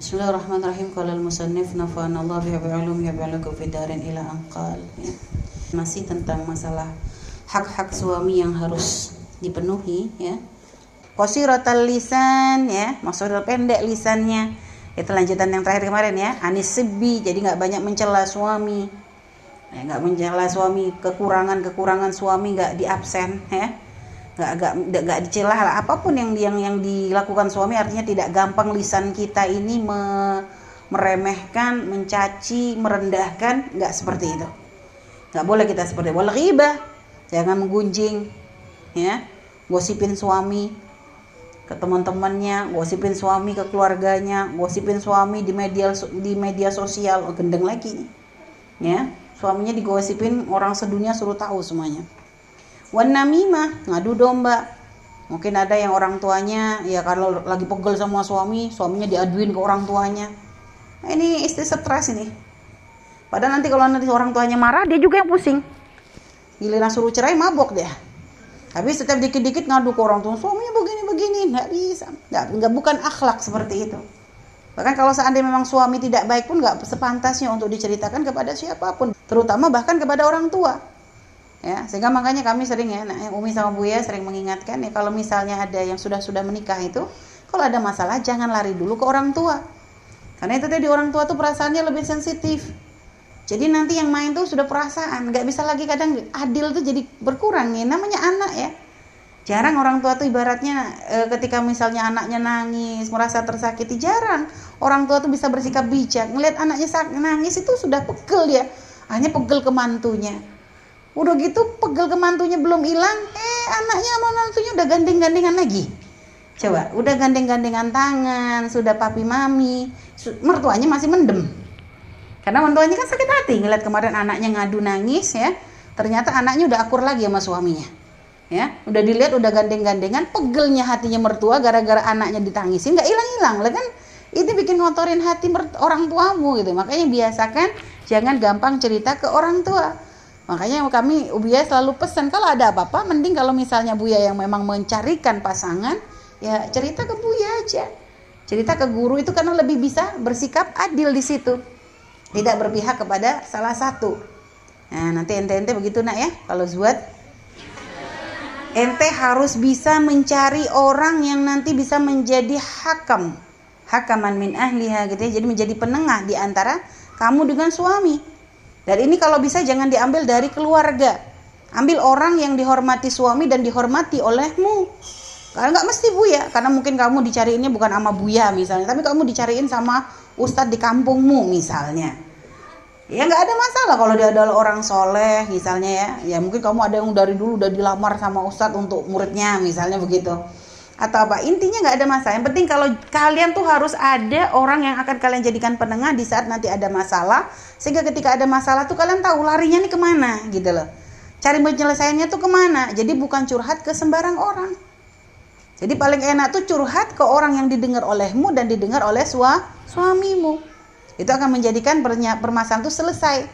Bismillahirrahmanirrahim. Qala al-musannif nafa'ana Allah biha bi'ulumihi bi'alakum fid darin ila anqal. Masih tentang masalah hak-hak suami yang harus dipenuhi, ya. Qasiratal lisan, ya, maksudnya pendek lisannya. Itu lanjutan yang terakhir kemarin, ya. Anisibbi, jadi enggak banyak mencela suami. Ya, enggak mencela suami, kekurangan suami enggak diabsen, ya. Enggak dicela lah, apapun yang dilakukan suami, artinya tidak gampang lisan kita ini meremehkan, mencaci, merendahkan, enggak seperti itu. Enggak boleh kita seperti itu. Wal ghibah, jangan menggunjing, ya. Gosipin suami ke teman-temannya, gosipin suami ke keluarganya, gosipin suami di media sosial, gendeng lagi, ya. Suaminya digosipin, orang sedunia suruh tahu semuanya. Wan namimah, ngadu domba. Mungkin ada yang orang tuanya, ya kalau lagi pegel sama suaminya diaduin ke orang tuanya. Nah, ini istri stres ini. Padahal nanti kalau orang tuanya marah, dia juga yang pusing. Giliran suruh cerai, mabok dia. Tapi setiap dikit-dikit ngadu ke orang tua, suaminya begini-begini, nggak bisa. Nggak, bukan akhlak seperti itu. Bahkan kalau seandainya memang suami tidak baik pun nggak sepantasnya untuk diceritakan kepada siapapun, terutama bahkan kepada orang tua. Ya, sehingga makanya kami sering, ya, Umi sama Buya sering mengingatkan, ya, kalau misalnya ada yang sudah menikah itu, kalau ada masalah jangan lari dulu ke orang tua. Karena itu tadi, orang tua tuh perasaannya lebih sensitif. Jadi nanti yang main tuh sudah perasaan, nggak bisa lagi, kadang adil tuh jadi berkurang, ya, namanya anak, ya. Jarang orang tua tuh ibaratnya ketika misalnya anaknya nangis, merasa tersakiti, jarang orang tua tuh bisa bersikap bijak. Ngelihat anaknya nangis itu sudah pegel ya, hanya pegel ke mantunya. Udah gitu pegel ke mantunya belum hilang, anaknya sama mantunya udah gandeng-gandengan lagi. Coba, udah gandeng-gandengan tangan, sudah papi mami, mertuanya masih mendem. Karena mertuanya kan sakit hati ngeliat kemarin anaknya ngadu nangis, ya. Ternyata anaknya udah akur lagi sama suaminya. Ya, udah dilihat udah gandeng-gandengan, pegelnya hatinya mertua gara-gara anaknya ditangisin, enggak hilang-hilang. Lah kan itu bikin ngotorin hati orang tuamu gitu. Makanya biasakan jangan gampang cerita ke orang tua. Makanya kami Buya selalu pesan, kalau ada apa-apa mending kalau misalnya Buya yang memang mencarikan pasangan, ya cerita ke Buya aja. Cerita ke guru itu karena lebih bisa bersikap adil di situ. Tidak berpihak kepada salah satu. Nah, nanti ente begitu nak, ya. Kalau Zuat, ente harus bisa mencari orang yang nanti bisa menjadi hakaman min ahliha gitu ya. Jadi menjadi penengah di antara kamu dengan suami. Dan ini kalau bisa jangan diambil dari keluarga. Ambil orang yang dihormati suami dan dihormati olehmu. Karena nggak mesti Buya, karena mungkin kamu dicariinnya bukan sama Buya misalnya, tapi kamu dicariin sama ustadz di kampungmu misalnya. Ya nggak ada masalah kalau dia adalah orang soleh misalnya, ya. Ya mungkin kamu ada yang dari dulu udah dilamar sama ustadz untuk muridnya misalnya begitu. Atau apa, intinya nggak ada masalah. Yang penting kalau kalian tuh harus ada orang yang akan kalian jadikan penengah di saat nanti ada masalah, sehingga ketika ada masalah tuh kalian tahu larinya nih kemana gitu loh, cari penyelesaiannya tuh kemana. Jadi bukan curhat ke sembarang orang. Jadi paling enak tuh curhat ke orang yang didengar olehmu dan didengar oleh suamimu. Itu akan menjadikan permasalahan itu selesai.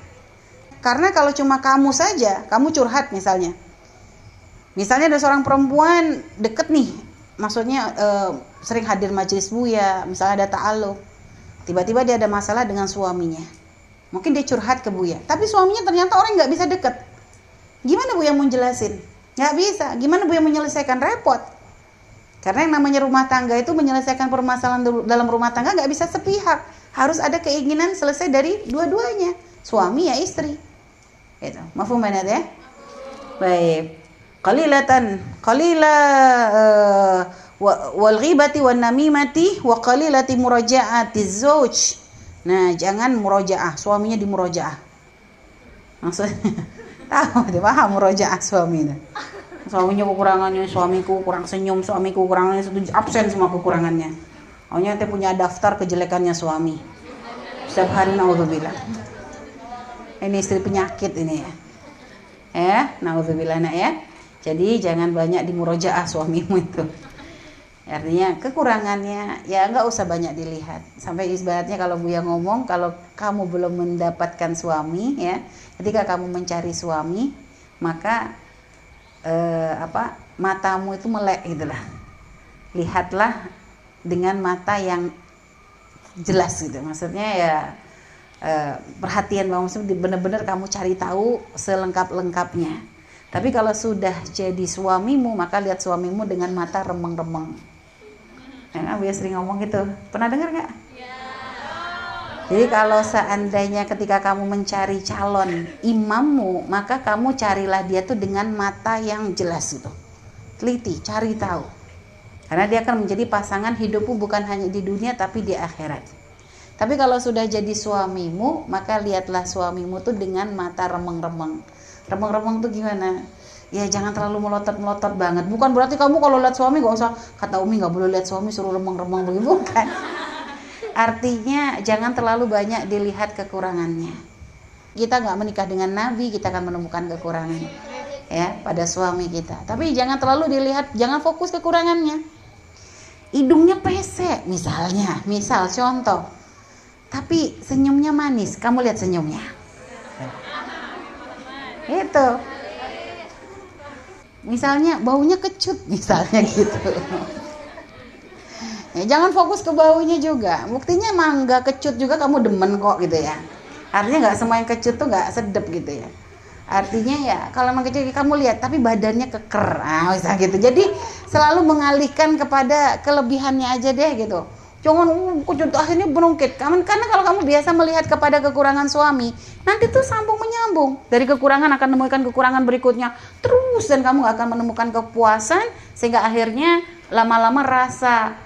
Karena kalau cuma kamu saja, kamu curhat misalnya ada seorang perempuan deket nih, maksudnya sering hadir majelis Buya, misalnya ada ta'aluf, tiba-tiba dia ada masalah dengan suaminya, mungkin dia curhat ke Buya, tapi suaminya ternyata orang yang nggak bisa deket. Gimana Buya mau jelasin? Nggak bisa. Gimana Buya menyelesaikan? Repot. Karena yang namanya rumah tangga itu, menyelesaikan permasalahan dalam rumah tangga nggak bisa sepihak, harus ada keinginan selesai dari dua-duanya, suami ya istri. Itu mafhum banget, ya. Baik. Wal ghibati wan namimati wa qalilati murajaati zauj. Nah, jangan murajaah, suaminya di murajaah. Maksudnya tahu dia paham murajaah suami itu. Suaminya kekurangannya, suamiku kurang senyum, suamiku kekurangannya, absen semua kekurangannya. Maunya ente punya daftar kejelekannya suami. Setiap hari naudzubillah. Ini istri penyakit ini, ya. Naudzubillah nak, ya. Jadi jangan banyak dimurojaah suamimu itu. Artinya kekurangannya ya nggak usah banyak dilihat. Sampai ibaratnya kalau Buya ngomong, kalau kamu belum mendapatkan suami, ya, ketika kamu mencari suami, maka matamu itu melek gitulah. Lihatlah dengan mata yang jelas gitu. Maksudnya ya perhatian banget, maksudnya benar-benar kamu cari tahu selengkap-lengkapnya. Tapi kalau sudah jadi suamimu, maka lihat suamimu dengan mata remeng-remeng. Ya, biasa sering ngomong gitu. Pernah dengar nggak? Jadi kalau seandainya ketika kamu mencari calon imammu, maka kamu carilah dia tuh dengan mata yang jelas gitu. Teliti, cari tahu. Karena dia akan menjadi pasangan hidupmu bukan hanya di dunia tapi di akhirat. Tapi kalau sudah jadi suamimu, maka lihatlah suamimu tuh dengan mata remeng-remeng. Remeng-remeng tuh gimana? Ya jangan terlalu melotot-melotot banget. Bukan berarti kamu kalau lihat suami gak usah, kata Umi gak boleh lihat suami suruh remeng-remeng begitu, bukan. Artinya jangan terlalu banyak dilihat kekurangannya. Kita gak menikah dengan Nabi, kita akan menemukan kekurangan ya pada suami kita. Tapi jangan terlalu dilihat, jangan fokus kekurangannya. Hidungnya pesek misalnya, misal contoh. Tapi senyumnya manis, kamu lihat senyumnya. Itu. Misalnya baunya kecut misalnya gitu. Ya, jangan fokus ke baunya juga. Buktinya mangga kecut juga kamu demen kok gitu ya. Artinya nggak semua yang kecut tuh nggak sedep gitu ya. Artinya ya kalau emang kecut kamu lihat tapi badannya keker, misalnya gitu. Jadi selalu mengalihkan kepada kelebihannya aja deh gitu. Jangan kecut akhirnya berungkit. Karena kalau kamu biasa melihat kepada kekurangan suami, nanti tuh sambung menyambung. Dari kekurangan akan menemukan kekurangan berikutnya terus, dan kamu gak akan menemukan kepuasan, sehingga akhirnya lama-lama rasa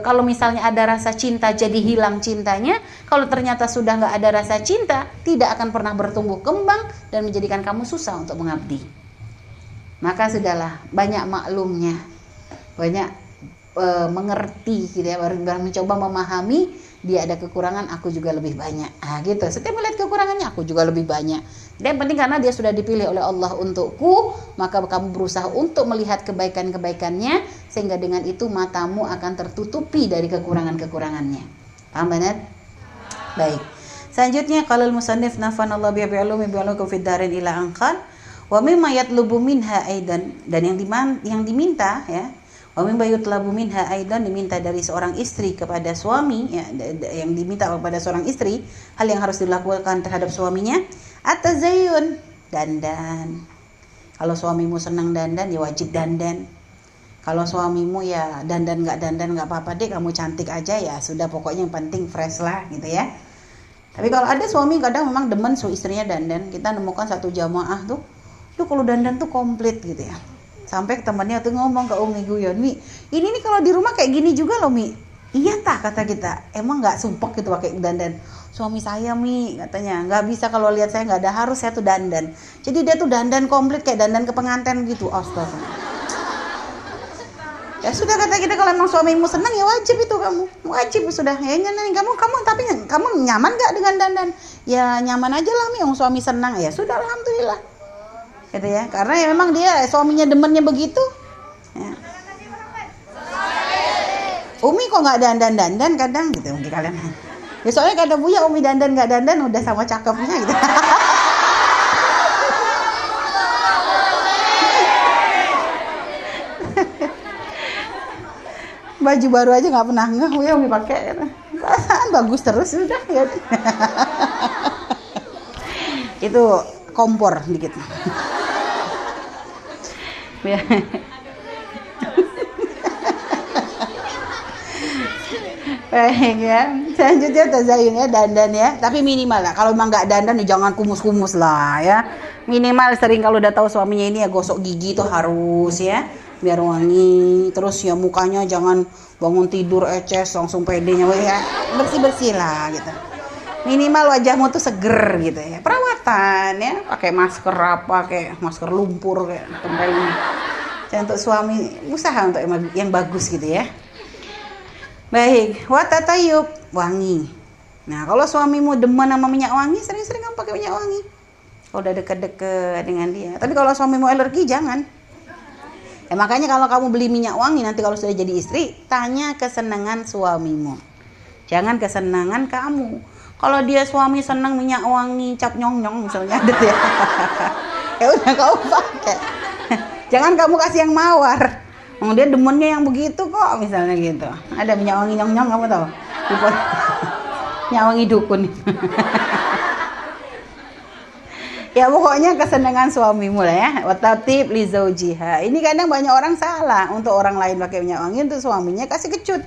kalau misalnya ada rasa cinta jadi hilang cintanya. Kalau ternyata sudah gak ada rasa cinta, tidak akan pernah bertumbuh kembang dan menjadikan kamu susah untuk mengabdi. Maka sudahlah, banyak maklumnya, banyak mengerti gitu ya, baru mencoba memahami dia ada kekurangan, aku juga lebih banyak. Gitu. Setiap melihat kekurangannya, aku juga lebih banyak. Dan penting karena dia sudah dipilih oleh Allah untukku, maka kamu berusaha untuk melihat kebaikan-kebaikannya, sehingga dengan itu matamu akan tertutupi dari kekurangan-kekurangannya. Paham banget? Baik. Selanjutnya qalal musannif nafanallahu bi'ilmi bi'ulukum fid darin ila anqal wa mimma yatlubu minha aidan, dan yang diminta ya, wa mimma yutlabu minha aidan, diminta dari seorang istri kepada suami ya, yang diminta kepada seorang istri, hal yang harus dilakukan terhadap suaminya, at-tazayyun, dandan. Kalau suamimu senang dandan ya wajib dandan. Kalau suamimu ya dandan nggak apa-apa deh, kamu cantik aja ya sudah, pokoknya yang penting fresh lah gitu ya. Tapi kalau ada suami kadang memang demen istrinya dandan, kita nemukan satu jamaah tuh kalau dandan tuh komplit gitu ya. Sampai temannya tuh ngomong ke Umi guyon, Mi, ini nih kalau di rumah kayak gini juga loh, Mi. Iya tak, kata kita, emang nggak sumpek gitu pakai dandan. Suami saya, Mi, katanya nggak bisa kalau lihat saya nggak ada, harus saya tuh dandan. Jadi dia tuh dandan komplit kayak dandan ke pengantin gitu. Astaga. Ya sudah, kata kita, kalau emang suamimu senang ya wajib itu, kamu wajib sudah ya nyanyi kamu, tapi kamu nyaman nggak dengan dandan? Ya nyaman aja lah, Mi, yang suami senang ya sudah, alhamdulillah. Gitu ya, karena ya memang dia suaminya demennya begitu ya. Umi kok nggak dandan kadang gitu mungkin kalian ya, soalnya kata Buya Umi dandan nggak dandan udah sama cakepnya gitu. Baju baru aja nggak pernah ngeh Buya Umi pakai gitu. Perasaan bagus terus sudah ya. Itu kompor dikit. Baik ya, selanjutnya tazayyun ya, dandan ya, tapi minimal lah. Kalau emang nggak dandan ya jangan kumus-kumus lah ya. Minimal sering kalau udah tahu suaminya ini ya gosok gigi tuh harus ya, biar wangi. Terus ya mukanya jangan bangun tidur eces langsung pedenya ya, bersih-bersih lah gitu. Minimal wajahmu tuh seger gitu ya, perawatan ya, pakai masker apa, kayak masker lumpur kayak tempelnya. Dan untuk suami usaha untuk yang bagus gitu ya. Baik, wa tatayub, wangi. Nah, kalau suamimu demen sama minyak wangi, sering-sering kamu pakai minyak wangi. Kalau udah deket-deket dengan dia. Tapi kalau suamimu alergi jangan. Ya makanya kalau kamu beli minyak wangi nanti kalau sudah jadi istri, tanya kesenangan suamimu. Jangan kesenangan kamu. Kalau dia suami senang minyak wangi cap nyong-nyong misalnya ada ya. Ya udah kamu pakai. Jangan kamu kasih yang mawar. Dia demennya yang begitu kok misalnya gitu. Ada minyak wangi nyong-nyong, kamu tahu? Nyawangi dukun. Ya pokoknya kesenangan suamimu lah ya. Watatib li zaujiha. Ini kadang banyak orang salah, untuk orang lain pakai minyak wangi, untuk suaminya kasih kecut.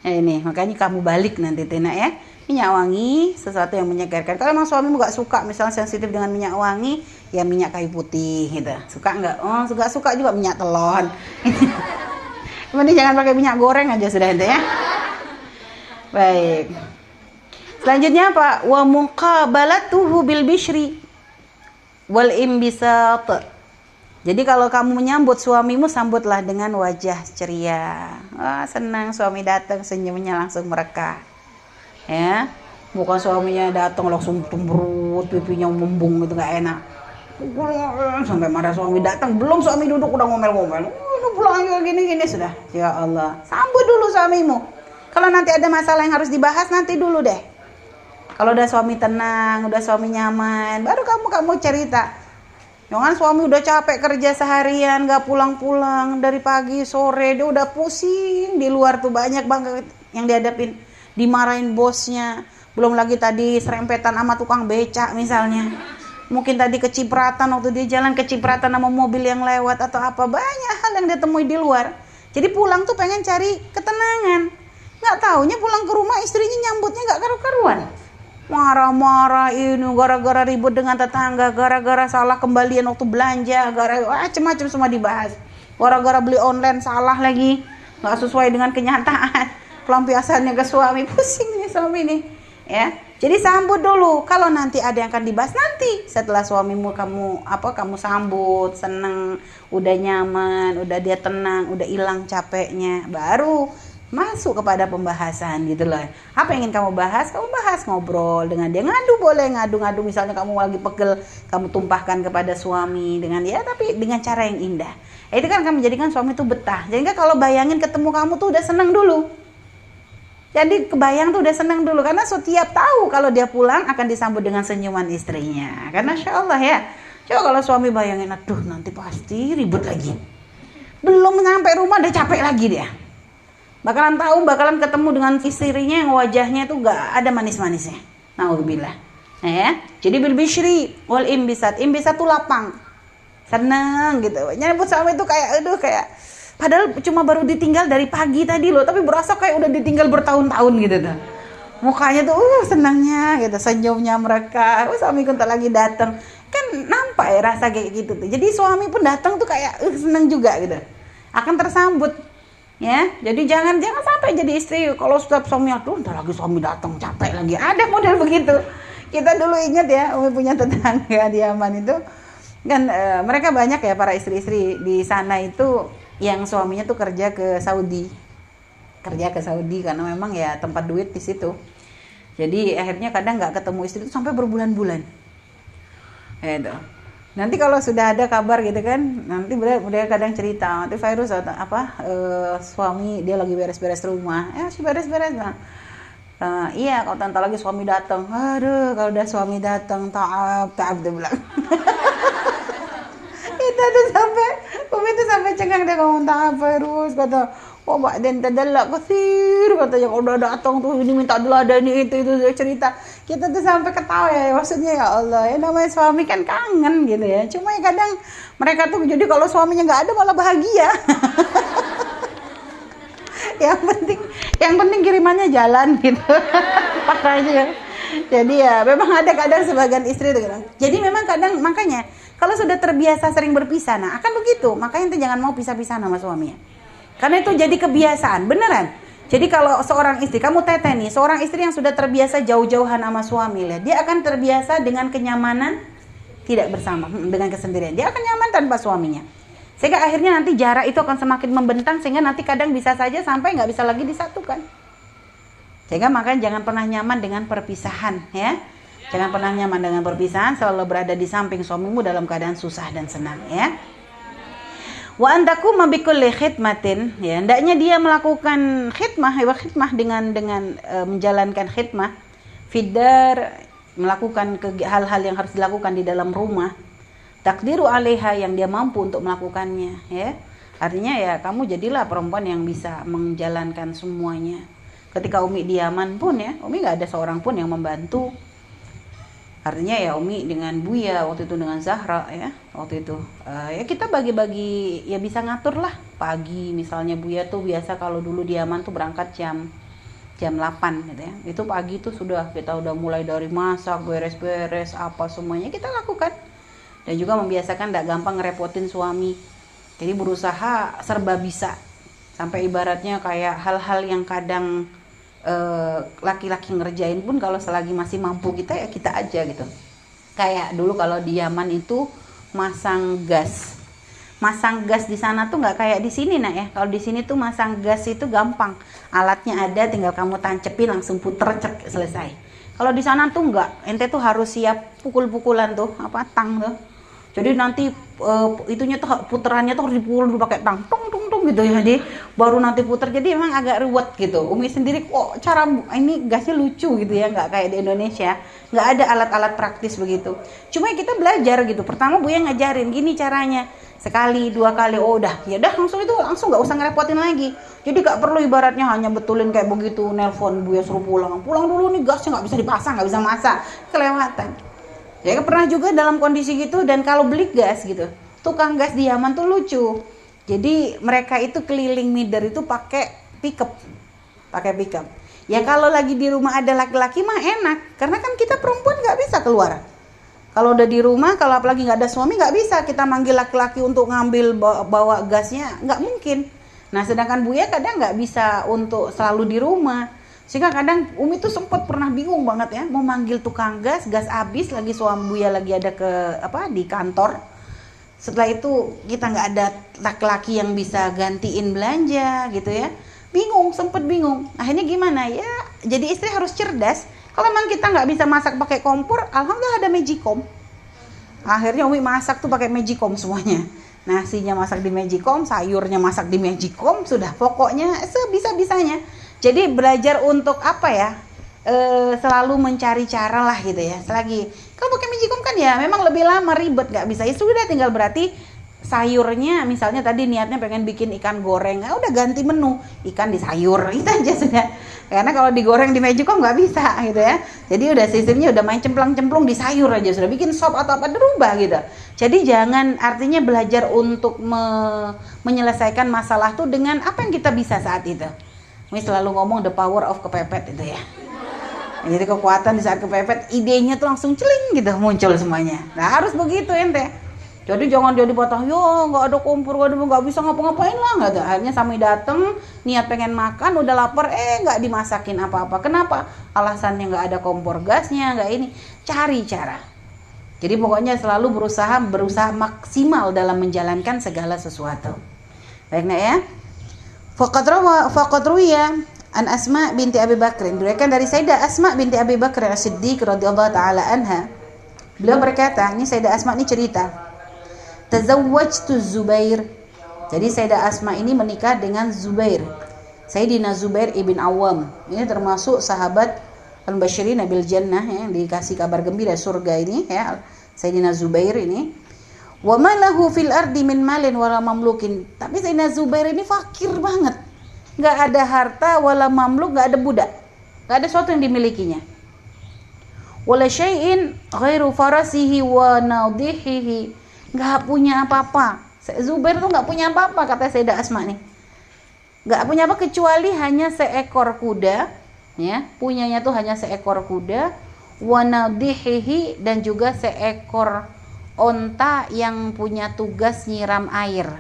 Ya ini, makanya kamu balik nanti Tina ya. Minyak wangi sesuatu yang menyegarkan. Kalau memang suamimu gak suka misalnya sensitif dengan minyak wangi, ya minyak kayu putih gitu. Suka nggak? Oh, suka juga minyak telon. Mending jangan pakai minyak goreng aja sudah itu ya. Baik. Selanjutnya apa? Wa muqabalatuhu bil bishri wal imbisat. Jadi kalau kamu menyambut suamimu, sambutlah dengan wajah ceria. Senang suami datang, senyumnya langsung merekah. Ya, bukan suaminya datang langsung cemberut, pipinya membung gitu, nggak enak. Sampai marah suami datang, belum suami duduk udah ngomel-ngomel. Pulang aja gini-gini sudah. Ya Allah, sambut dulu suamimu. Kalau nanti ada masalah yang harus dibahas, nanti dulu deh. Kalau udah suami tenang, udah suami nyaman, baru kamu cerita. Jangan suami udah capek kerja seharian, gak pulang-pulang dari pagi sore, dia udah pusing di luar tuh, banyak banget yang dihadapin, dimarahin bosnya, belum lagi tadi serempetan sama tukang becak misalnya. Mungkin tadi kecipratan waktu dia jalan, kecipratan sama mobil yang lewat atau apa, banyak hal yang dia temui di luar. Jadi pulang tuh pengen cari ketenangan. Nggak taunya pulang ke rumah istrinya nyambutnya nggak karu-karuan. Marah-marah ini gara-gara ribut dengan tetangga, gara-gara salah kembalian waktu belanja, gara-gara macam-macam semua dibahas. Gara-gara beli online salah lagi, nggak sesuai dengan kenyataan. Pelampiasannya ke suami, pusing nih suami nih. Ya, jadi sambut dulu. Kalau nanti ada yang akan dibahas nanti setelah suamimu kamu sambut, seneng, udah nyaman, udah dia tenang, udah hilang capeknya, baru masuk kepada pembahasan gitu loh. Apa yang ingin kamu bahas? Kamu bahas, ngobrol dengan dia, ngadu boleh, ngadu misalnya kamu lagi pegel, kamu tumpahkan kepada suami dengan dia, tapi dengan cara yang indah. Itu kan akan menjadikan suami itu betah. Jadi kalau bayangin ketemu kamu tuh udah seneng dulu. Jadi kebayang tuh udah seneng dulu, karena setiap tahu kalau dia pulang akan disambut dengan senyuman istrinya. Karena Masya Allah ya. Coba kalau suami bayangin, aduh nanti pasti ribut lagi. Belum nyampe rumah udah capek lagi dia. Bakalan ketemu dengan istrinya yang wajahnya tuh gak ada manis-manisnya. Nauzubillah. Nah ya. Jadi bil bishri wal imbisat. Imbisat tuh lapang. Seneng gitu. Nyambut suami tuh kayak padahal cuma baru ditinggal dari pagi tadi loh, tapi berasa kayak udah ditinggal bertahun-tahun gitu tuh. Mukanya tuh senangnya gitu, senyumnya mereka. Suami kan lagi datang. Kan nampak ya rasa kayak gitu tuh. Jadi suami pun datang tuh kayak senang juga gitu. Akan tersambut. Ya, jadi jangan sampai jadi istri kalau setiap suami aduh ntar lagi suami datang capek lagi. Ada model begitu. Kita dulu ingat ya, Umi punya tetangga di Yaman itu kan mereka banyak ya para istri-istri di sana itu yang suaminya tuh kerja ke Saudi karena memang ya tempat duit di situ. Jadi akhirnya kadang nggak ketemu istri itu sampai berbulan-bulan. Itu. Nanti kalau sudah ada kabar gitu kan, nanti dia kadang cerita, nanti virus suami dia lagi beres-beres rumah, masih beres-beres nah. Iya, kalau tante lagi suami datang, aduh kalau udah suami datang taab dia bilang. Umi itu sampai cengang dia ngomong taab virus, kata oh Mbak Den tadallak kasir, katanya kalau udah datang tuh ini minta diladani itu cerita. Kita tuh sampai ketawa ya, maksudnya ya Allah ya namanya suami kan kangen gitu ya. Cuma ya kadang mereka tuh jadi kalau suaminya nggak ada malah bahagia. yang penting kirimannya jalan gitu. Makanya jadi ya memang ada kadang sebagian istri itu gitu. Jadi memang kadang makanya kalau sudah terbiasa sering berpisah, nah akan begitu. Makanya itu jangan mau pisah-pisah sama suaminya. Karena itu jadi kebiasaan, beneran. Jadi kalau seorang istri, kamu teteh nih, seorang istri yang sudah terbiasa jauh-jauhan sama suami, dia akan terbiasa dengan kenyamanan tidak bersama, dengan kesendirian. Dia akan nyaman tanpa suaminya. Sehingga akhirnya nanti jarak itu akan semakin membentang, sehingga nanti kadang bisa saja sampai nggak bisa lagi disatukan. Sehingga makanya jangan pernah nyaman dengan perpisahan, ya. Jangan pernah nyaman dengan perpisahan, selalu berada di samping suamimu dalam keadaan susah dan senang, ya. Wa antakum bikulli khidmatin, ya, hendaknya dia melakukan khidmah dengan menjalankan khidmah fidar, melakukan hal-hal yang harus dilakukan di dalam rumah, takdiru alaiha, yang dia mampu untuk melakukannya, ya. Artinya ya kamu jadilah perempuan yang bisa menjalankan semuanya. Ketika Umi di Yaman pun ya, Umi nggak ada seorang pun yang membantu. Artinya ya Umi dengan Buya waktu itu, dengan Zahra ya waktu itu, ya kita bagi-bagi, ya bisa ngatur lah. Pagi misalnya Buya tuh biasa kalau dulu di Yaman tuh berangkat jam 8 gitu ya, itu pagi tuh kita udah mulai dari masak, beres-beres apa semuanya kita lakukan. Dan juga membiasakan tidak gampang ngerepotin suami, jadi berusaha serba bisa, sampai ibaratnya kayak hal-hal yang kadang laki-laki ngerjain pun kalau selagi masih mampu kita, ya kita aja gitu. Kayak dulu kalau di Yaman itu masang gas di sana tuh nggak kayak di sini nak ya. Kalau di sini tuh masang gas itu gampang, alatnya ada, tinggal kamu tancepin langsung puter, cek, selesai. Kalau di sana tuh nggak, ente tuh harus siap pukul-pukulan tuh, tang tuh. Jadi nanti itunya tuh puterannya tuh harus dipukul dulu pakai tang, tung tung tung gitu ya, jadi baru nanti puter. Jadi emang agak ruwet gitu. Umi sendiri kok cara ini gasnya lucu gitu ya, nggak kayak di Indonesia, nggak ada alat-alat praktis begitu. Cuma kita belajar gitu. Pertama Buya ngajarin gini caranya, sekali 2 kali, oh udah, ya udah langsung nggak usah ngerepotin lagi. Jadi nggak perlu ibaratnya hanya betulin kayak begitu, nelpon Buya suruh pulang dulu nih, gasnya nggak bisa dipasang, nggak bisa masak, kelewatan. Ya pernah juga dalam kondisi gitu. Dan kalau beli gas gitu, tukang gas di Yaman tuh lucu. Jadi mereka itu keliling Mider itu pakai pickup. Ya kalau lagi di rumah ada laki-laki mah enak, karena kan kita perempuan nggak bisa keluar. Kalau udah di rumah, kalau apalagi nggak ada suami, nggak bisa kita manggil laki-laki untuk ngambil bawa gasnya, nggak mungkin. Nah sedangkan Buya kadang nggak bisa untuk selalu di rumah. Sehingga kadang Umi tuh sempat pernah bingung banget ya, mau manggil tukang gas habis, lagi suami Buya lagi ada di kantor. Setelah itu kita nggak ada laki-laki yang bisa gantiin belanja gitu ya, sempet bingung. Akhirnya gimana ya, jadi istri harus cerdas. Kalau memang kita nggak bisa masak pakai kompor, alhamdulillah ada Magicom. Akhirnya Umi masak tuh pakai Magicom semuanya. Nasinya masak di Magicom, sayurnya masak di Magicom, sudah pokoknya sebisa-bisanya. Jadi belajar untuk selalu mencari cara lah gitu ya. Selagi kalau pakai Magicom kan ya memang lebih lama, ribet, nggak bisa. Ya sudah, tinggal berarti sayurnya misalnya tadi niatnya pengen bikin ikan goreng, udah ganti menu, ikan di sayur, itu aja sudah. Karena kalau digoreng di Magicom nggak bisa gitu ya. Jadi udah sistemnya udah main cemplang-cemplung di sayur aja, sudah bikin sop atau apa dirubah gitu. Jadi jangan, artinya belajar untuk menyelesaikan masalah tuh dengan apa yang kita bisa saat itu. Ini selalu ngomong the power of kepepet itu ya. Jadi kekuatan di saat kepepet, idenya tuh langsung celing gitu muncul semuanya. Nah harus begitu ente. Jadi jangan jadi batang, yo nggak ada kompor, nggak bisa ngapa-ngapain lah, nggak ada. Akhirnya Sami dateng, niat pengen makan, udah lapar, nggak dimasakin apa-apa. Kenapa? Alasannya nggak ada kompor gasnya, nggak ini. Cari cara. Jadi pokoknya selalu berusaha maksimal dalam menjalankan segala sesuatu. Baik nak ya. Faqad ruwiya an Asma binti Abi Bakr, diriwayatkan dari Sayyidah Asma binti Abi Bakr As-Siddiq radhiyallahu taala anha. Beliau berkata, ini Sayyidah Asma ini cerita, tazawwajtu Zubair. Jadi Sayyidah Asma ini menikah dengan Zubair. Sayyidina Zubair ibn Awam. Ini termasuk sahabat al-Basyirin bil Jannah yang dikasih kabar gembira surga ini ya. Sayyidina Zubair ini. Wa ma lahu fil ardi min malin wala mamlukin. Tapi Sayyidina Zubair ini fakir banget. Enggak ada harta wala mamluk, enggak ada budak. Enggak ada sesuatu yang dimilikinya. Wala syai'in ghairu farasihi wa nadhihi. Enggak punya apa-apa. Zubair tuh enggak punya apa-apa, kata Sayyidah Asma nih. Enggak punya apa kecuali hanya seekor kuda, ya. Punyanya tuh hanya seekor kuda, wa nadhihi, dan juga seekor onta yang punya tugas nyiram air,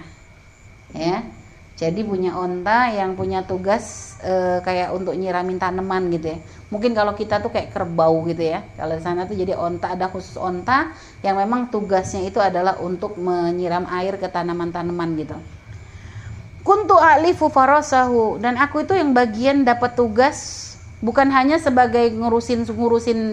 ya. Jadi punya onta yang punya tugas kayak untuk nyiramin tanaman gitu ya. Mungkin kalau kita tuh kayak kerbau gitu ya. Kalau di sana tuh jadi onta, ada khusus onta yang memang tugasnya itu adalah untuk menyiram air ke tanaman-tanaman gitu. Kuntu a'lifu farasahu, dan aku itu yang bagian dapat tugas bukan hanya sebagai ngurusin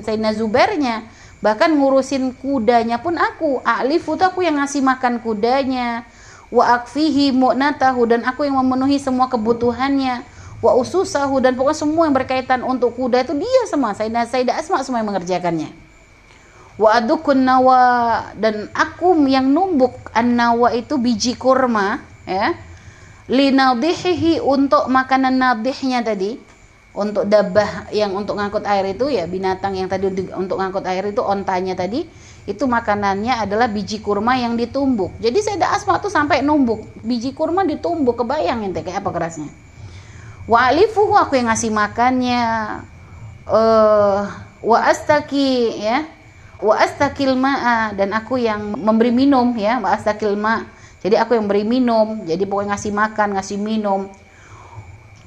Sayyidina Zubairnya, bahkan ngurusin kudanya pun aku. A'lifu tuh aku yang ngasih makan kudanya, wa akfihi mu'natahu, dan aku yang memenuhi semua kebutuhannya, wa ususahu, dan pokoknya semua yang berkaitan untuk kuda itu dia semua, Sayyidah Asma semua yang mengerjakannya. Wa adukun nawa, dan aku yang numbuk an-nawa itu biji kurma ya, li nadhihi, untuk makanan nadhihnya tadi. Untuk dabah yang untuk ngangkut air itu ya, binatang yang tadi untuk ngangkut air itu, ontanya tadi, itu makanannya adalah biji kurma yang ditumbuk. Jadi Sayyidah Asma tuh sampai numbuk biji kurma, ditumbuk, kebayang ente kayak apa kerasnya. Wa alifuhu, aku yang ngasih makannya. Wa astaki, ya, wa astakil ma'a, dan aku yang memberi minum, ya, wa astakil ma', jadi aku yang beri minum, jadi pokoknya ngasih makan, ngasih minum.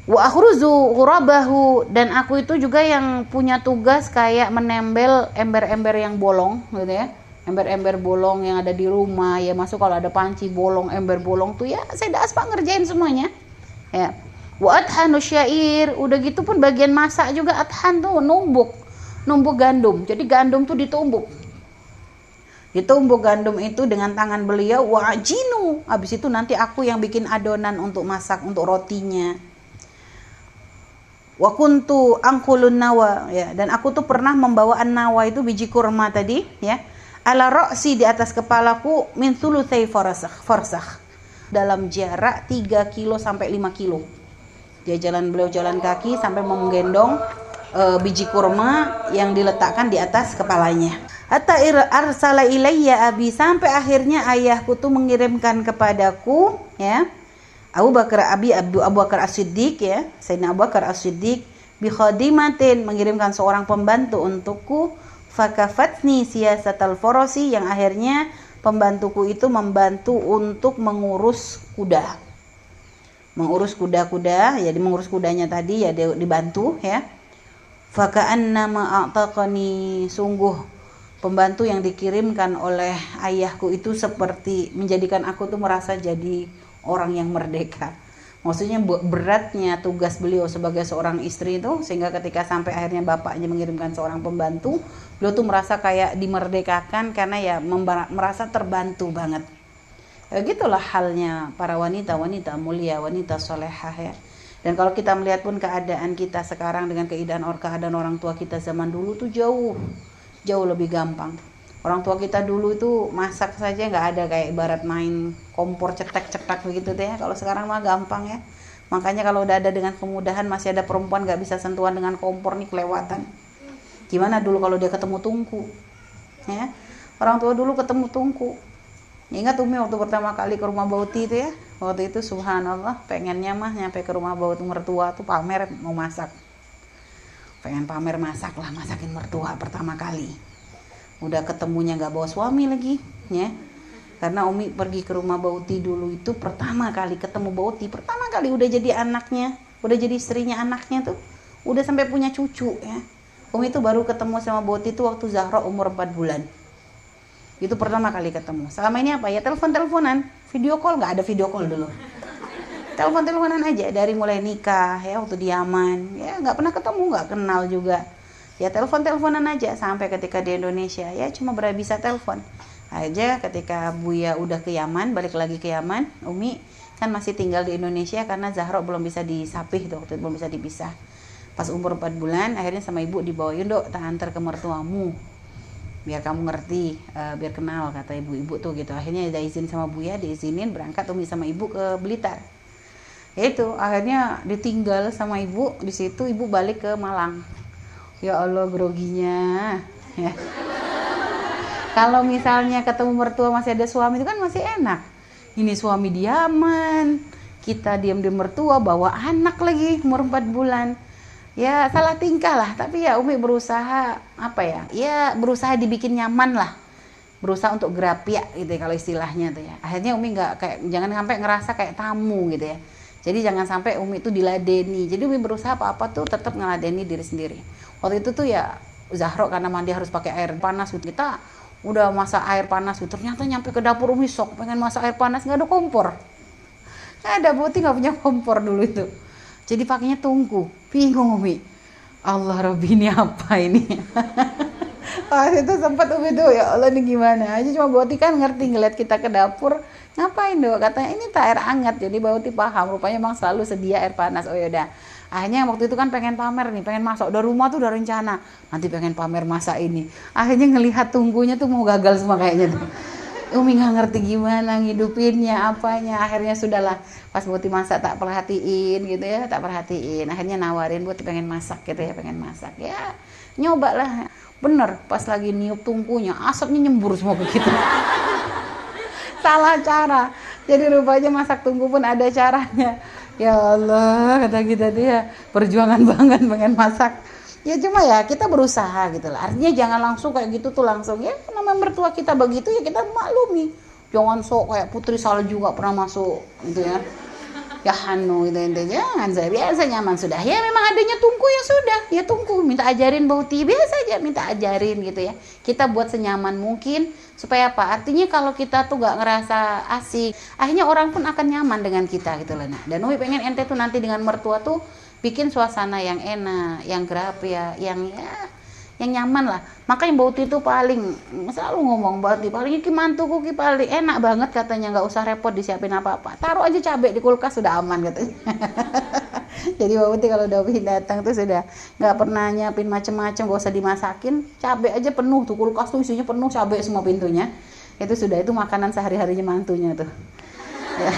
Wa akhruzu ghurabahu, dan aku itu juga yang punya tugas kayak menembel ember-ember yang bolong gitu ya, ember-ember bolong yang ada di rumah ya, masuk kalau ada panci bolong, ember bolong tuh ya Sayyidah Asma ngerjain semuanya ya. Wa adhanu syair, udah gitu pun bagian masak juga, adhan tuh numbuk gandum, jadi gandum tuh ditumbuk gandum itu dengan tangan beliau. Wa ajinu, habis itu nanti aku yang bikin adonan untuk masak, untuk rotinya. Wa kuntu angkulun nawa, ya, dan aku tuh pernah membawa an-nawa itu biji kurma tadi ya, ala ra'si, di atas kepalaku, min thulutsai farsakh, dalam jarak 3 kilo sampai 5 kilo. Beliau jalan kaki sampai menggendong biji kurma yang diletakkan di atas kepalanya. Hatta arsala ilayya abi, sampai akhirnya ayahku tuh mengirimkan kepadaku ya, Abu Bakar As-Siddiq ya, Sayyidina Abu Bakar As-Siddiq, bi khadimatin, mengirimkan seorang pembantu untukku, fakafatni siyasatal forosi, yang akhirnya pembantuku itu membantu untuk mengurus kuda, jadi mengurus kudanya tadi ya, dibantu ya. Faka'anna ma'ataqani, sungguh pembantu yang dikirimkan oleh ayahku itu seperti menjadikan aku tuh merasa jadi orang yang merdeka. Maksudnya beratnya tugas beliau sebagai seorang istri itu, sehingga ketika sampai akhirnya bapaknya mengirimkan seorang pembantu, beliau tuh merasa kayak dimerdekakan karena ya merasa terbantu banget. Ya gitulah halnya para wanita-wanita mulia, wanita solehah ya. Dan kalau kita melihat pun keadaan kita sekarang dengan keadaan orang tua kita zaman dulu tuh jauh lebih gampang. Orang tua kita dulu itu masak saja nggak ada kayak ibarat main kompor cetak begitu deh. Kalau sekarang mah gampang ya. Makanya kalau udah ada dengan kemudahan, masih ada perempuan nggak bisa sentuhan dengan kompor nih, kelewatan. Gimana dulu kalau dia ketemu tungku? Ya, orang tua dulu ketemu tungku. Ingat Umi waktu pertama kali ke rumah Bauti itu ya. Waktu itu subhanallah pengennya mah nyampe ke rumah Bauti mertua tuh pamer mau masak. Pengen pamer masak lah, masakin mertua pertama kali. Udah ketemunya nggak bawa suami lagi ya, karena Umi pergi ke rumah Bauti dulu itu pertama kali ketemu Bauti, pertama kali udah jadi anaknya, udah jadi istrinya anaknya tuh, udah sampai punya cucu ya. Umi tuh baru ketemu sama Bauti tuh waktu Zahra umur 4 bulan, itu pertama kali ketemu. Selama ini apa ya, telepon-teleponan, video call, nggak ada video call dulu, telepon-teleponan aja dari mulai nikah ya, waktu di Yaman ya, nggak pernah ketemu, nggak kenal juga ya, telepon-teleponan aja sampai ketika di Indonesia ya cuma bisa telepon aja. Ketika Buya udah ke Yaman, balik lagi ke Yaman, Umi kan masih tinggal di Indonesia karena Zahra belum bisa disapih tuh, waktu itu belum bisa dipisah. Pas umur 4 bulan akhirnya sama ibu dibawain, "Dok, tak antar ke mertuamu biar kamu ngerti, biar kenal," kata ibu-ibu tuh gitu. Akhirnya ada izin sama Buya, diizinin berangkat Umi sama ibu ke Blitar. Itu akhirnya ditinggal sama ibu di situ, ibu balik ke Malang. Ya Allah groginya ya. Kalau misalnya ketemu mertua masih ada suami itu kan masih enak. Ini suami diaman, kita diam di mertua, bawa anak lagi umur 4 bulan. Ya salah tingkah lah, tapi ya Umi berusaha apa ya? Ya berusaha dibikin nyaman lah. Berusaha untuk gerapiak gitu ya kalau istilahnya tuh ya. Akhirnya Umi nggak kayak, jangan sampai ngerasa kayak tamu gitu ya. Jadi jangan sampai Umi itu diladeni. Jadi Umi berusaha apa-apa tuh tetap ngeladeni diri sendiri. Waktu itu tuh ya Zahra karena mandi harus pakai air panas, kita udah masak air panas, ternyata nyampe ke dapur Umi sok pengen masak air panas, nggak ada kompor, nggak ada, Boti nggak punya kompor dulu itu, jadi pakainya tungku. Bingung Umi, Allah Robbi ini apa ini. Itu sempat Umi tuh ya Allah ini gimana aja, cuma Boti kan ngerti ngeliat kita ke dapur, ngapain Dok, katanya ini tak air hangat. Jadi Boti paham, rupanya emang selalu sedia air panas. Oh yaudah, akhirnya waktu itu kan pengen pamer nih, pengen masak, udah rumah tuh udah rencana nanti pengen pamer masak ini. Akhirnya ngelihat tunggunya tuh mau gagal semua kayaknya tuh. Umi nggak ngerti gimana ngidupinnya apanya. Akhirnya sudahlah, pas Buti masak tak perhatiin gitu ya, tak perhatiin. Akhirnya nawarin Buti pengen masak gitu ya, pengen masak ya, nyoba lah. Bener, pas lagi niup tungkunya asapnya nyembur semua ke kita. Salah cara. Jadi rupanya masak tungku pun ada caranya. Ya Allah, kata kita dia perjuangan banget pengen masak. Ya cuma ya kita berusaha gitu lah. Artinya jangan langsung kayak gitu tuh langsung. Ya namanya mertua kita begitu ya kita maklumi. Jangan sok kayak putri salju gak pernah masuk gitu ya. Ya Hanu gitu intinya. Jangan, saya biasa nyaman sudah. Ya memang adanya tungku ya sudah. Ya tungku, minta ajarin Bauti biasa aja minta ajarin gitu ya. Kita buat senyaman mungkin supaya apa? Artinya kalau kita tuh gak ngerasa asik, akhirnya orang pun akan nyaman dengan kita gitu loh. Nah, dan Umi pengen ente tuh nanti dengan mertua tuh bikin suasana yang enak, yang gerap ya, yang nyaman lah. Makanya Bauti itu paling selalu ngomong Bauti paling iki mantuku ki paling enak banget katanya, nggak usah repot disiapin apa-apa. Taruh aja cabai di kulkas sudah aman katanya. Jadi Bauti kalau udah datang tuh sudah nggak pernah nyiapin macem-macem, gak usah dimasakin, cabai aja penuh tuh kulkas tuh isinya penuh cabai semua pintunya. Itu sudah itu makanan sehari-harinya mantunya tuh. Ya.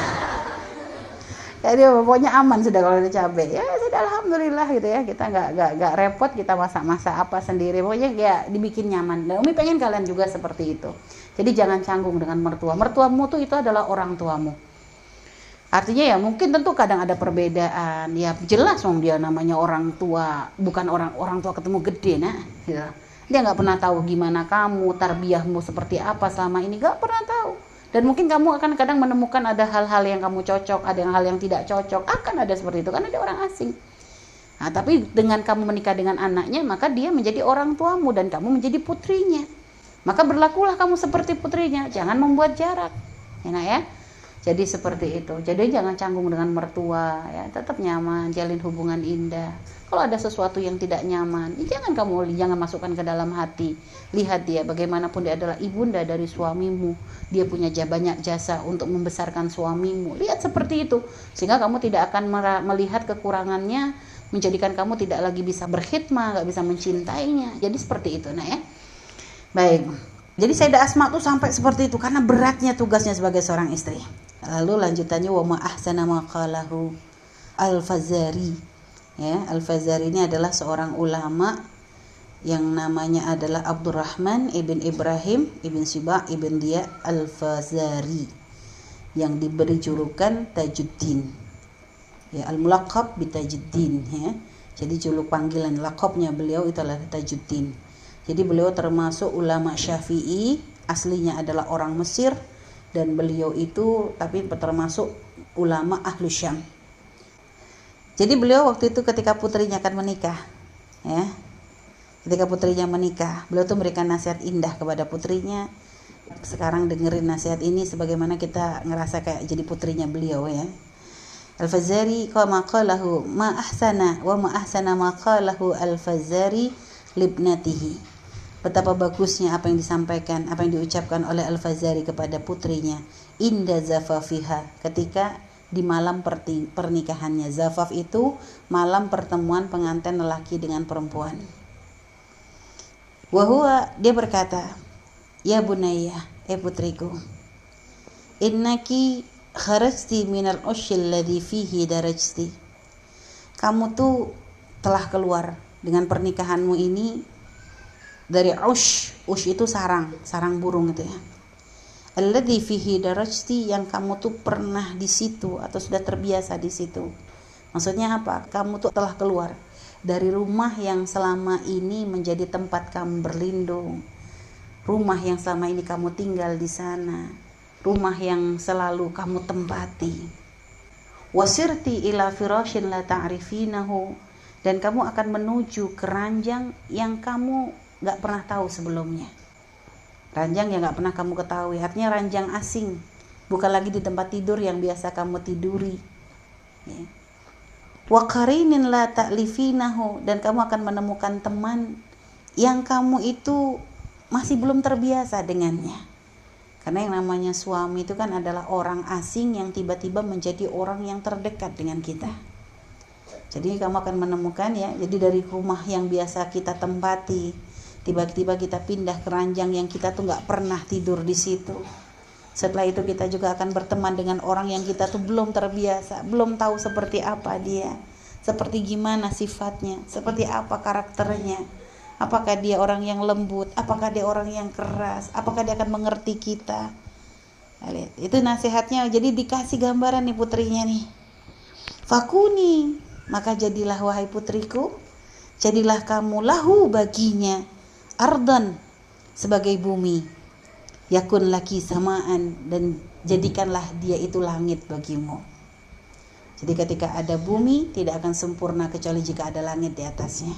Jadi pokoknya aman sudah kalau ada cabai. Ya sudah alhamdulillah gitu ya. Kita nggak repot, kita masak-masak apa sendiri. Pokoknya ya dibikin nyaman. Dan Umi pengen kalian juga seperti itu. Jadi jangan canggung dengan mertua. Mertuamu tuh itu adalah orang tuamu. Artinya ya mungkin tentu kadang ada perbedaan. Ya jelas dong dia namanya orang tua, bukan orang tua ketemu gede nah. Gitu. Dia nggak pernah tahu gimana kamu, tarbiyahmu seperti apa selama ini, nggak pernah tahu. Dan mungkin kamu akan kadang menemukan ada hal-hal yang kamu cocok, ada hal yang tidak cocok, akan ada seperti itu karena dia orang asing. Nah, tapi dengan kamu menikah dengan anaknya, maka dia menjadi orang tuamu dan kamu menjadi putrinya. Maka berlakulah kamu seperti putrinya, jangan membuat jarak. Enak ya? Jadi seperti itu. Jadi jangan canggung dengan mertua, ya, tetap nyaman, jalin hubungan indah. Kalau ada sesuatu yang tidak nyaman, ya jangan masukkan ke dalam hati. Lihat dia, bagaimanapun dia adalah ibunda dari suamimu. Dia punya banyak jasa untuk membesarkan suamimu. Lihat seperti itu, sehingga kamu tidak akan melihat kekurangannya, menjadikan kamu tidak lagi bisa berkhidmah, nggak bisa mencintainya. Jadi seperti itu, nah ya. Baik. Jadi Sayyidah Asma tuh sampai seperti itu karena beratnya tugasnya sebagai seorang istri. Lalu lanjutannya wa ma ahsana ma qalahu Al-Fazari. Ya, Al-Fazari ini adalah seorang ulama yang namanya adalah Abdurrahman ibn Ibrahim ibn Siba ibn Dia Al-Fazari yang diberi julukan Tajuddin. Ya, al-mulaqab bi Tajuddin ya. Jadi julukan panggilan laqabnya beliau itu adalah Tajuddin. Jadi beliau termasuk ulama Syafi'i, aslinya adalah orang Mesir dan beliau itu tapi termasuk ulama Ahlu Syam. Jadi beliau waktu itu ketika putrinya akan menikah, ya, ketika putrinya menikah, beliau tuh memberikan nasihat indah kepada putrinya. Sekarang dengerin nasihat ini sebagaimana kita ngerasa kayak jadi putrinya beliau ya. Al-Fazari qama qalahu ma ahsana wa ma ahsana ma qalahu Al-Fazari libnatihi. Betapa bagusnya apa yang disampaikan, apa yang diucapkan oleh Al-Fazari kepada putrinya. Inda zafafiha, ketika di malam pernikahannya. Zafaf itu malam pertemuan pengantin lelaki dengan perempuan. Wahua, dia berkata, ya bunayya, putriku, innaki kharajti minal ushil ladhi fihi darajti. Kamu tuh telah keluar dengan pernikahanmu ini dari ush itu sarang burung itu ya. Alladzi fihi darajti, yang kamu tuh pernah di situ atau sudah terbiasa di situ. Maksudnya apa? Kamu tuh telah keluar dari rumah yang selama ini menjadi tempat kamu berlindung. Rumah yang selama ini kamu tinggal di sana. Rumah yang selalu kamu tempati. Wasirti ila firashin la ta'rifinahu, dan kamu akan menuju ke ranjang yang kamu gak pernah tahu sebelumnya. Ranjang yang gak pernah kamu ketahui, artinya ranjang asing, bukan lagi di tempat tidur yang biasa kamu tiduri ya. Wa qarinin la ta'lifinahu, dan kamu akan menemukan teman yang kamu itu masih belum terbiasa dengannya. Karena yang namanya suami itu kan adalah orang asing yang tiba-tiba menjadi orang yang terdekat dengan kita. Jadi kamu akan menemukan ya, jadi dari rumah yang biasa kita tempati, tiba-tiba kita pindah ke ranjang yang kita tuh nggak pernah tidur di situ. Setelah itu kita juga akan berteman dengan orang yang kita tuh belum terbiasa, belum tahu seperti apa dia, seperti gimana sifatnya, seperti apa karakternya. Apakah dia orang yang lembut, apakah dia orang yang keras, apakah dia akan mengerti kita. Nah, lihat, itu nasihatnya. Jadi dikasih gambaran nih putrinya nih. Fakuni, maka jadilah wahai putriku, jadilah kamu lahu baginya, ardan, sebagai bumi, yakun laki samaan, dan jadikanlah dia itu langit bagimu. Jadi ketika ada bumi tidak akan sempurna kecuali jika ada langit di atasnya.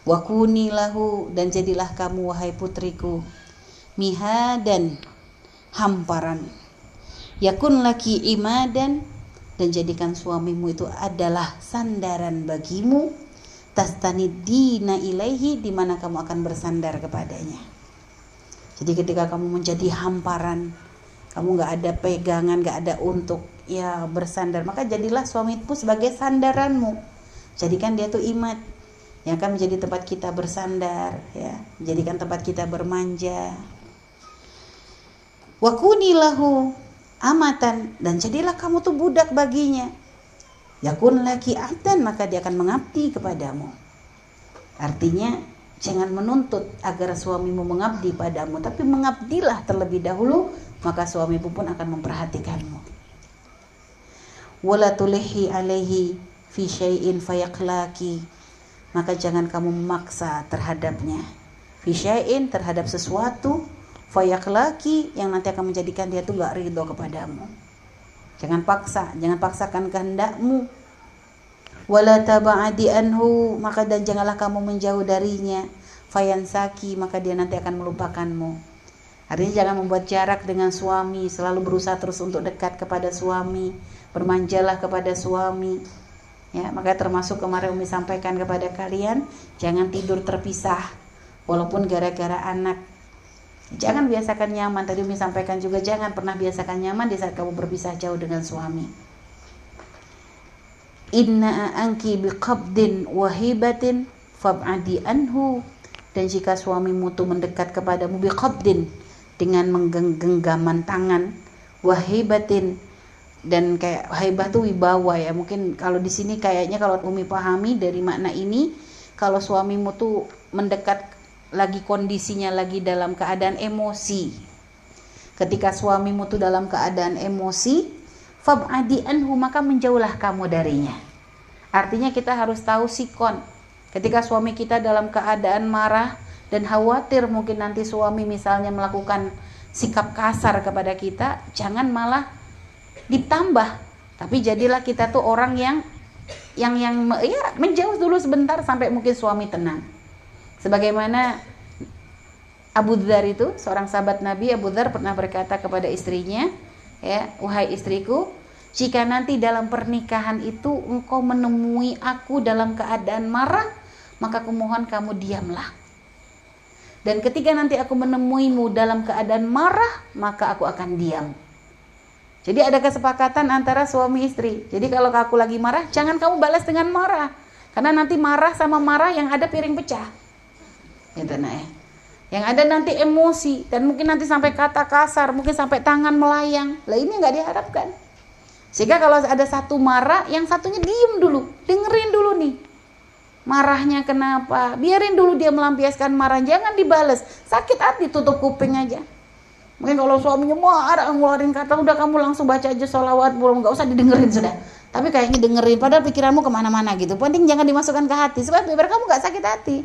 Wakuni lahu, dan jadilah kamu wahai putriku, mihadan, hamparan, yakun laki imadan, dan jadikan suamimu itu adalah sandaran bagimu, tastanidina ilaihi, di mana kamu akan bersandar kepadanya. Jadi ketika kamu menjadi hamparan, kamu gak ada pegangan, gak ada untuk ya bersandar, maka jadilah suamimu sebagai sandaranmu. Jadikan dia tuh imad yang akan menjadi tempat kita bersandar, ya, jadikan tempat kita bermanja. Wakuni lahu amatan, dan jadilah kamu tuh budak baginya, yakun laki abdan, maka dia akan mengabdi kepadamu. Artinya jangan menuntut agar suamimu mengabdi padamu, tapi mengabdilah terlebih dahulu, maka suamimu pun akan memperhatikanmu. Wala tulihi alaihi fi syai'in fayaklaki, maka jangan kamu memaksa terhadapnya, fi syai'in, terhadap sesuatu, fayaklaki, yang nanti akan menjadikan dia tuh gak ridho kepadamu. Jangan paksa, jangan paksakan kehendakmu. Wala taba'adi anhu, maka dan janganlah kamu menjauh darinya, fayansaki, maka dia nanti akan melupakanmu. Artinya jangan membuat jarak dengan suami, selalu berusaha terus untuk dekat kepada suami, bermanjalah kepada suami. Ya, maka termasuk kemarin Umi sampaikan kepada kalian, jangan tidur terpisah walaupun gara-gara anak. Jangan biasakan nyaman. Tadi Umi sampaikan juga, jangan pernah biasakan nyaman di saat kamu berpisah jauh dengan suami. Inna anki biqabdin wahibatin fab'adi anhu, dan jika suamimu tuh mendekat kepadamu biqabdin, dengan menggenggaman tangan, wahibatin, dan kayak haibah tuh wibawa ya. Mungkin kalau di sini kayaknya kalau Umi pahami dari makna ini, kalau suamimu tuh mendekat lagi kondisinya lagi dalam keadaan emosi. Ketika suamimu tuh dalam keadaan emosi, fab'adi anhu, maka menjauhlah kamu darinya. Artinya kita harus tahu sikon. Ketika suami kita dalam keadaan marah dan khawatir mungkin nanti suami misalnya melakukan sikap kasar kepada kita, jangan malah ditambah, tapi jadilah kita tuh orang yang ya menjauh dulu sebentar sampai mungkin suami tenang. Sebagaimana Abu Dzar itu, seorang sahabat Nabi, Abu Dzar pernah berkata kepada istrinya, ya, wahai istriku, jika nanti dalam pernikahan itu engkau menemui aku dalam keadaan marah, maka kumohon kamu diamlah. Dan ketika nanti aku menemuimu dalam keadaan marah, maka aku akan diam. Jadi ada kesepakatan antara suami istri. Jadi kalau aku lagi marah, jangan kamu balas dengan marah, karena nanti marah sama marah yang ada piring pecah. Gitu nah ya. Yang ada nanti emosi, dan mungkin nanti sampai kata kasar, mungkin sampai tangan melayang. Lah ini nggak diharapkan. Sehingga kalau ada satu marah, yang satunya diem dulu, dengerin dulu nih marahnya kenapa, biarin dulu dia melampiaskan marah, jangan dibales. Sakit hati tutup kuping aja. Mungkin kalau suaminya marah ngeluarin kata, udah kamu langsung baca aja sholawat, belum, nggak usah didengerin sudah. Tapi kayaknya dengerin, padahal pikiranmu kemana-mana gitu. Penting jangan dimasukkan ke hati, supaya biar kamu nggak sakit hati.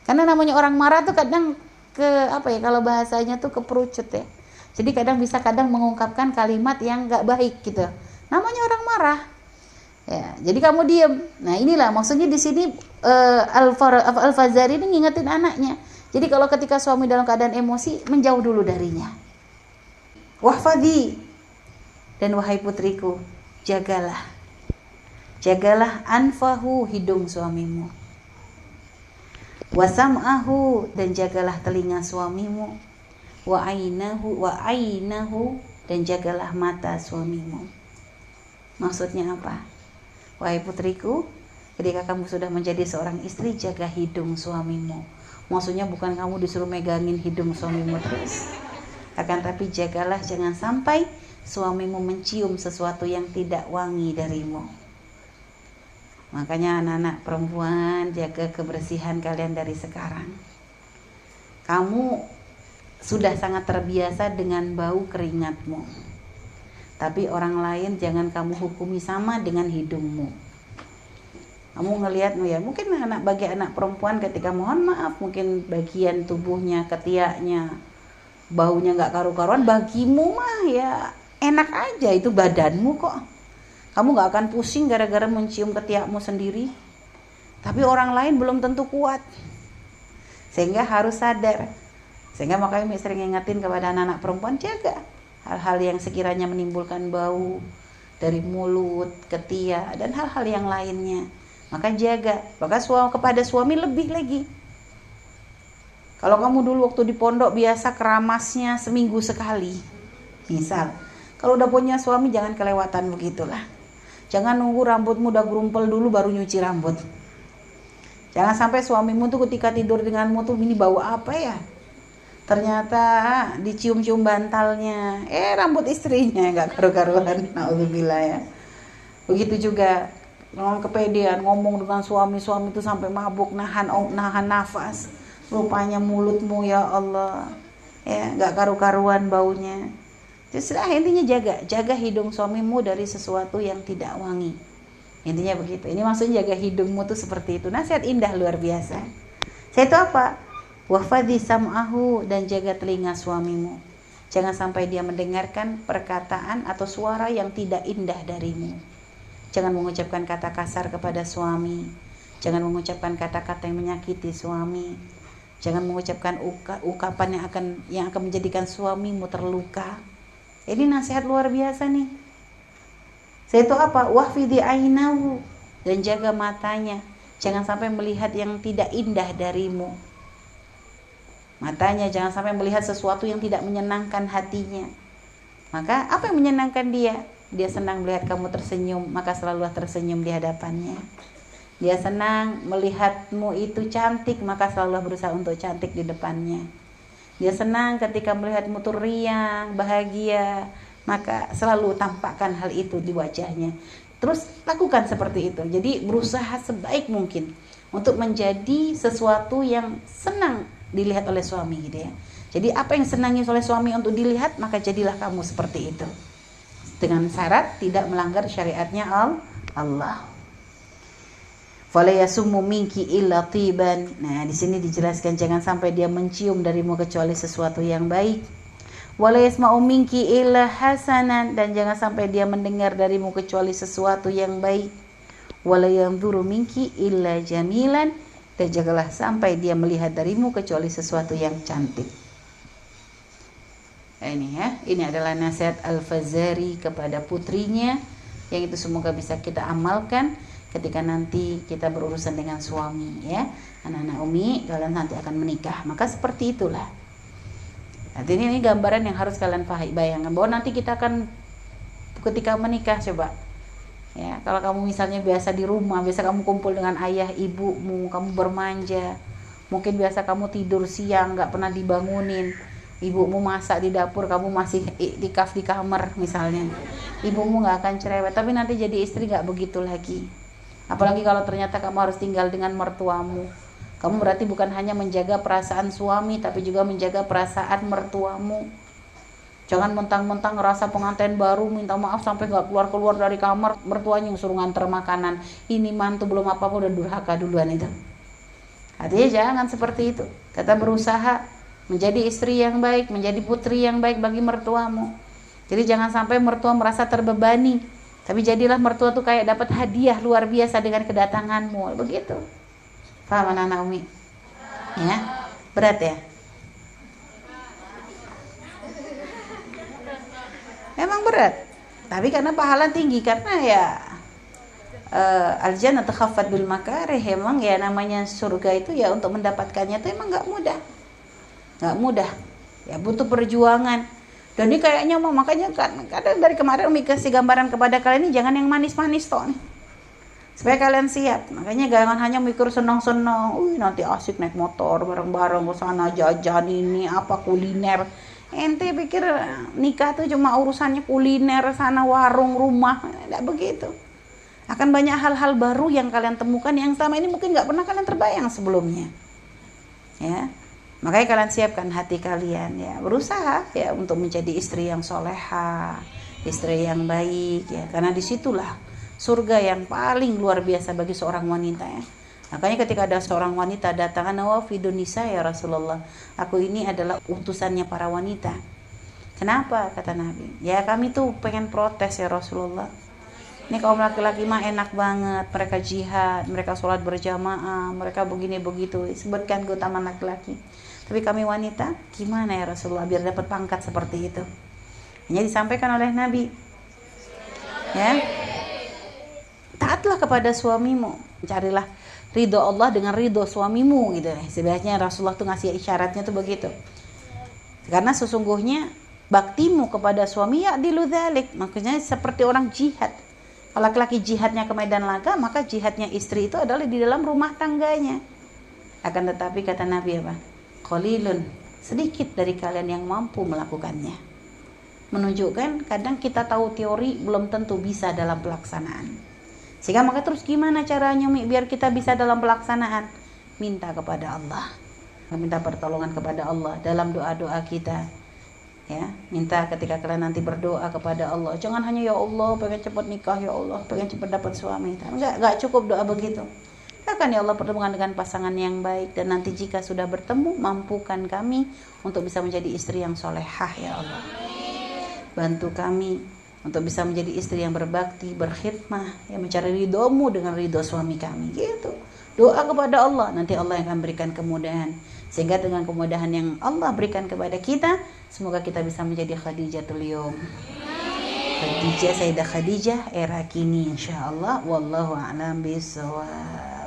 Karena namanya orang marah tuh kadang kalau bahasanya tuh keperucut ya. Jadi kadang mengungkapkan kalimat yang nggak baik gitu. Namanya orang marah. Ya, jadi kamu diem. Nah inilah maksudnya di sini Al-Fazari ini ngingetin anaknya. Jadi kalau ketika suami dalam keadaan emosi, menjauh dulu darinya. Wahfadhi, dan wahai putriku, jagalah anfahu, hidung suamimu. Wasam'ahu, dan jagalah telinga suamimu. Wa ainahu, dan jagalah mata suamimu. Maksudnya apa? Wahai putriku, ketika kamu sudah menjadi seorang istri, jaga hidung suamimu. Maksudnya bukan kamu disuruh megangin hidung suamimu terus. Akan tapi jagalah jangan sampai suamimu mencium sesuatu yang tidak wangi darimu. Makanya anak-anak perempuan, jaga kebersihan kalian dari sekarang. Kamu sudah sangat terbiasa dengan bau keringatmu, tapi orang lain jangan kamu hukumi sama dengan hidungmu. Kamu ngelihat ya, mungkin bagi anak perempuan ketika mohon maaf, mungkin bagian tubuhnya, ketiaknya, baunya nggak karu-karuan, bagimu mah ya enak aja, itu badanmu kok. Kamu nggak akan pusing gara-gara mencium ketiakmu sendiri. Tapi orang lain belum tentu kuat, sehingga harus sadar. Sehingga makanya sering ingetin kepada anak-anak perempuan, jaga hal-hal yang sekiranya menimbulkan bau dari mulut, ketiak, dan hal-hal yang lainnya. Maka jaga. Maka kepada suami lebih lagi. Kalau kamu dulu waktu di pondok biasa keramasnya seminggu sekali, misal, kalau udah punya suami jangan kelewatan begitulah. Jangan nunggu rambutmu udah gerumpel dulu baru nyuci rambut. Jangan sampai suamimu tuh ketika tidur denganmu tuh, ini bau apa ya? Ternyata dicium-cium bantalnya, rambut istrinya, nggak karu-karuan. Naudzubillah ya. Begitu juga dengan kepedean ngomong dengan suami itu sampai mabuk, nahan nafas. Rupanya mulutmu ya Allah, ya nggak karu-karuan baunya. Intinya jaga hidung suamimu dari sesuatu yang tidak wangi. Intinya begitu. Ini maksudnya jaga hidungmu tuh seperti itu. Nasihat indah luar biasa. Saya itu apa? Wahfadhi sam'ahu, dan jaga telinga suamimu. Jangan sampai dia mendengarkan perkataan atau suara yang tidak indah darimu. Jangan mengucapkan kata kasar kepada suami. Jangan mengucapkan kata-kata yang menyakiti suami. Jangan mengucapkan ukapan yang akan menjadikan suamimu terluka. Ini nasihat luar biasa nih. Saya itu apa? Wahfidhi ainahu, dan jaga matanya. Jangan sampai melihat yang tidak indah darimu. Matanya jangan sampai melihat sesuatu yang tidak menyenangkan hatinya. Maka apa yang menyenangkan dia? Dia senang melihat kamu tersenyum, maka selalulah tersenyum di hadapannya. Dia senang melihatmu itu cantik, maka selalulah berusaha untuk cantik di depannya. Dia senang ketika melihatmu tuh riang, bahagia, maka selalu tampakkan hal itu di wajahnya. Terus lakukan seperti itu. Jadi berusaha sebaik mungkin untuk menjadi sesuatu yang senang dilihat oleh suami gitu ya. Jadi apa yang senangnya oleh suami untuk dilihat, maka jadilah kamu seperti itu. Dengan syarat tidak melanggar syariatnya Allah. Fala yasummu minki illa tiban. Nah, di sini dijelaskan jangan sampai dia mencium darimu kecuali sesuatu yang baik. Wala yasma'u minki illa hasanan, dan jangan sampai dia mendengar darimu kecuali sesuatu yang baik. Wala yanzuru minki illa jamilan, dan janganlah sampai dia melihat darimu kecuali sesuatu yang cantik. Ini adalah nasihat Al-Fazari kepada putrinya, yang itu semoga bisa kita amalkan ketika nanti kita berurusan dengan suami ya. Anak-anak Umi, kalian nanti akan menikah, maka seperti itulah. Nanti ini gambaran yang harus kalian bayangkan, bahwa nanti kita akan ketika menikah, coba ya, kalau kamu misalnya biasa di rumah, biasa kamu kumpul dengan ayah ibumu, kamu bermanja, mungkin biasa kamu tidur siang nggak pernah dibangunin, ibumu masak di dapur, kamu masih iktikaf di kamar misalnya, ibumu nggak akan cerewet. Tapi nanti jadi istri nggak begitu lagi. Apalagi kalau ternyata kamu harus tinggal dengan mertuamu, kamu berarti bukan hanya menjaga perasaan suami, tapi juga menjaga perasaan mertuamu. Jangan mentang-mentang ngerasa pengantin baru minta maaf sampai nggak keluar dari kamar, mertuanya yang suruh nganter makanan. Ini mantu belum apa-apa udah durhaka duluan itu. Artinya jangan seperti itu. Kita berusaha menjadi istri yang baik, menjadi putri yang baik bagi mertuamu. Jadi jangan sampai mertua merasa terbebani, tapi jadilah mertua tuh kayak dapat hadiah luar biasa dengan kedatanganmu. Begitu. Paham anak-anak Umi? Ya, berat ya? Memang berat, tapi karena pahala tinggi, karena ya al-jannatu khaffat bil makarih. Emang ya namanya surga itu ya untuk mendapatkannya itu emang nggak mudah ya, butuh perjuangan. Dan ini kayaknya makanya kadang dari kemarin Umi kasih gambaran kepada kalian ini, jangan yang manis-manis toh nih, supaya kalian siap. Makanya jangan hanya mikir senang-senang, nanti asik naik motor bareng-bareng ke sana, jajan ini apa kuliner. Ente pikir nikah tuh cuma urusannya kuliner, sana warung, rumah. Tidak begitu. Akan banyak hal-hal baru yang kalian temukan yang selama ini mungkin nggak pernah kalian terbayang sebelumnya. Ya, makanya kalian siapkan hati kalian ya, berusaha ya untuk menjadi istri yang soleha, istri yang baik ya, karena disitulah surga yang paling luar biasa bagi seorang wanita ya. Makanya ketika ada seorang wanita datang, "Ana wafidun nisa ya Rasulullah, aku ini adalah utusannya para wanita." Kenapa? Kata Nabi, ya kami tuh pengen protes ya Rasulullah. Ini kaum laki-laki mah enak banget, mereka jihad, mereka sholat berjamaah, mereka begini begitu, sebutkan keutamaan laki-laki. Tapi kami wanita, gimana ya Rasulullah biar dapat pangkat seperti itu? Ini disampaikan oleh Nabi. Ya, taatlah kepada suamimu, carilah ridho Allah dengan ridho suamimu gitu. Sebenarnya Rasulullah tuh ngasih isyaratnya tuh begitu. Karena sesungguhnya baktimu kepada suami ya diludzalik, makanya seperti orang jihad. Kalau laki-laki jihadnya ke medan laga, maka jihadnya istri itu adalah di dalam rumah tangganya. Akan tetapi kata Nabi apa? Qalilun, sedikit dari kalian yang mampu melakukannya. Menunjukkan kadang kita tahu teori belum tentu bisa dalam pelaksanaan. Sehingga maka terus gimana caranya biar kita bisa dalam pelaksanaan? Minta kepada Allah. Minta pertolongan kepada Allah dalam doa-doa kita. Ya, minta ketika kalian nanti berdoa kepada Allah, jangan hanya ya Allah pengen cepat nikah, ya Allah pengen cepat dapat suami. Enggak cukup doa begitu. Akan ya Allah pertemukan dengan pasangan yang baik, dan nanti jika sudah bertemu mampukan kami untuk bisa menjadi istri yang solehah ya Allah. Bantu kami untuk bisa menjadi istri yang berbakti, berkhidmah, yang mencari ridhomu dengan ridho suami kami. Gitu. Doa kepada Allah, nanti Allah yang akan berikan kemudahan. Sehingga dengan kemudahan yang Allah berikan kepada kita, semoga kita bisa menjadi Khadijatul Yawm. Khadijah, Sayyidah Khadijah era kini insyaallah. Wallahu a'lam bishawab.